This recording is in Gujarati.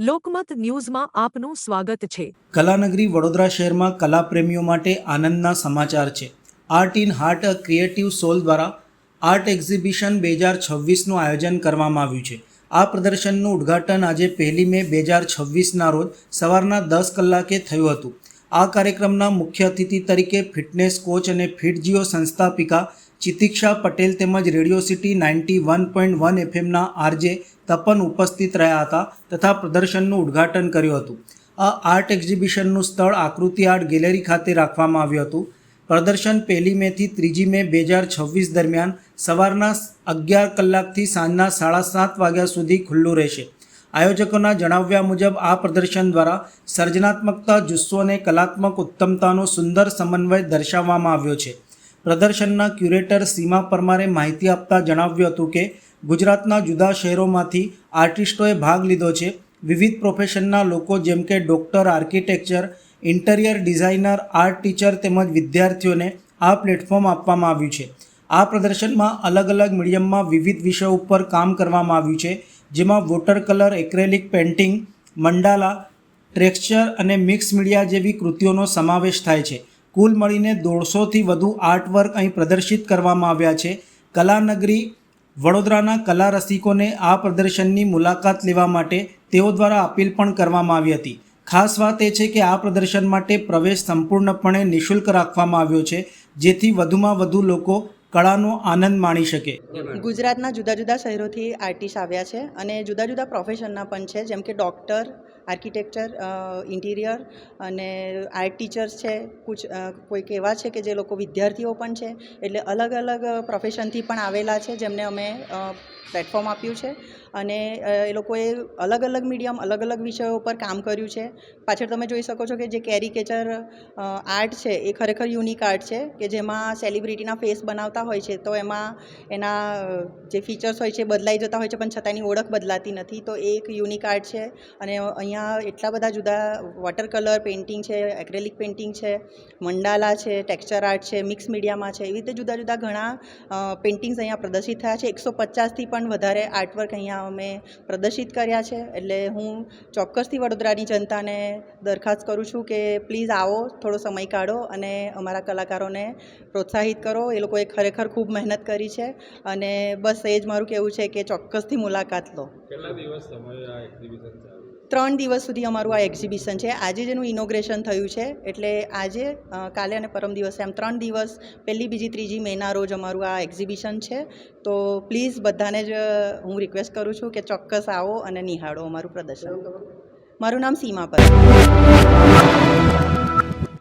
લોકમત ન્યૂઝમાં આપનું સ્વાગત છે। કલાનગરી વડોદરા શહેરમાં કલાપ્રેમીઓ માટે આનંદના સમાચાર છે। Art in heart a creative soul દ્વારા આર્ટ એક્ઝિબિશન 2026નું આયોજન કરવામાં આવ્યું છે। આ પ્રદર્શનનું ઉદ્ઘાટન આજે 1 મે 2026ના રોજ સવારના 10 કલાકે થયું હતું। આ કાર્યક્રમના મુખ્ય અતિથિ તરીકે ફિટનેસ કોચ અને ફિટજીઓ સંસ્થાપિકા ચિતિક્ષા પટેલ તેમજ રેડિયો સિટી 91.1 એફએમના આરજે તપન ઉપસ્થિત રહ્યા હતા તથા પ્રદર્શનનું ઉદ્ઘાટન કર્યું હતું। આ આર્ટ એક્ઝિબિશનનું સ્થળ આકૃતિ આર્ટ ગેલેરી ખાતે રાખવામાં આવ્યું હતું। પ્રદર્શન 1 મેથી 3 મે 2026 દરમિયાન સવારના 11 કલાકથી સાંજના 7:30 વાગ્યા સુધી ખુલ્લું રહેશે। આયોજકોના જણાવ્યા મુજબ આ પ્રદર્શન દ્વારા સર્જનાત્મકતા, જુસ્સો અને કલાત્મક ઉત્તમતાનો સુંદર સમન્વય દર્શાવવામાં આવ્યો છે। પ્રદર્શનના ક્યુરેટર સીમા પરમારે માહિતી આપતા જણાવ્યું હતું કે ગુજરાતના જુદા શહેરોમાંથી આર્ટિસ્ટોએ ભાગ લીધો છે। વિવિધ પ્રોફેશનના લોકો જેમ કે doctor, architecture, interior designer, art teacher તેમજ વિદ્યાર્થીઓને આ પ્લેટફોર્મ આપવામાં આવ્યું છે। આ પ્રદર્શનમાં અલગ અલગ મીડિયમમાં વિવિધ વિષયો ઉપર કામ કરવામાં આવ્યું છે, જેમાં વોટર કલર, એક્રેલિક પેઇન્ટિંગ, મંડાલા, ટેક્સચર અને મિક્સ મીડિયા જેવી કૃતિઓનો સમાવેશ થાય છે। કુલ મળીને 150થી વધુ આર્ટવર્ક અહીં પ્રદર્શિત કરવામાં આવ્યા છે। કલાનગરી વડોદરાના કલા રસિકોને આ પ્રદર્શનની મુલાકાત લેવા માટે તેઓ દ્વારા અપીલ પણ કરવામાં આવી હતી। ખાસ વાત એ છે કે આ પ્રદર્શન માટે પ્રવેશ સંપૂર્ણપણે નિઃશુલ્ક રાખવામાં આવ્યો છે, જેથી વધુમાં વધુ લોકો કળાનો આનંદ માણી શકે। ગુજરાતના જુદા જુદા શહેરોથી આર્ટિસ્ટ આવ્યા છે અને જુદા જુદા પ્રોફેશનના પણ છે, જેમ કે ડૉક્ટર, આર્કિટેક્ચર, ઇન્ટિરિયર અને આર્ટ ટીચર્સ છે। કોઈક એવા છે કે જે લોકો વિદ્યાર્થીઓ પણ છે, એટલે અલગ અલગ પ્રોફેશનથી પણ આવેલા છે, જેમને અમે પ્લેટફોર્મ આપ્યું છે અને એ લોકોએ અલગ અલગ મીડિયમ, અલગ અલગ વિષયો પર કામ કર્યું છે। પાછળ તમે જોઈ શકો છો કે જે કેરિકેચર આર્ટ છે એ ખરેખર યુનિક આર્ટ છે કે જેમાં સેલિબ્રિટીના ફેસ બનાવતા હોય છે, તો એમાં એના જે ફીચર્સ હોય છે બદલાઈ જતા હોય છે, પણ છતાં એની ઓળખ બદલાતી નથી। તો એ એક યુનિક આર્ટ છે અને અહીંયા એટલા બધા જુદા વોટર કલર પેઇન્ટિંગ છે, એક્રેલિક પેઇન્ટિંગ છે, મંડાલા છે, ટેક્સચર આર્ટ છે, મિક્સ મીડિયામાં છે, એવી રીતે જુદા જુદા ઘણા પેઇન્ટિંગ્સ અહીંયા પ્રદર્શિત થયા છે। 150થી પણ વધારે આર્ટવર્ક અહીંયા અમે પ્રદર્શિત કર્યા છે। એટલે હું ચોક્કસથી વડોદરાની જનતાને દરખાસ્ત કરું છું કે પ્લીઝ આવો, થોડો સમય કાઢો અને અમારા કલાકારોને પ્રોત્સાહિત કરો। એ લોકોએ ખરેખર ખૂબ મહેનત કરી છે અને બસ એ જ મારું કહેવું છે કે ચોક્કસથી મુલાકાત લો। કેટલા દિવસ સમય આ એક્ઝિબિશન ચાલે? 3 દિવસ સુધી અમારું આ એક્ઝિબિશન છે। આજે જેનું ઇનોગ્રેશન થયું છે, એટલે આજે, કાલે અને પરમ દિવસે, એમ 3 દિવસ 1, 2, 3 મેના રોજ અમારું આ એક્ઝિબિશન છે। તો પ્લીઝ બધાને જ હું રિક્વેસ્ટ કરું છું કે ચોક્કસ આવો અને નિહાળો અમારું પ્રદર્શન। મારું નામ સીમા પર।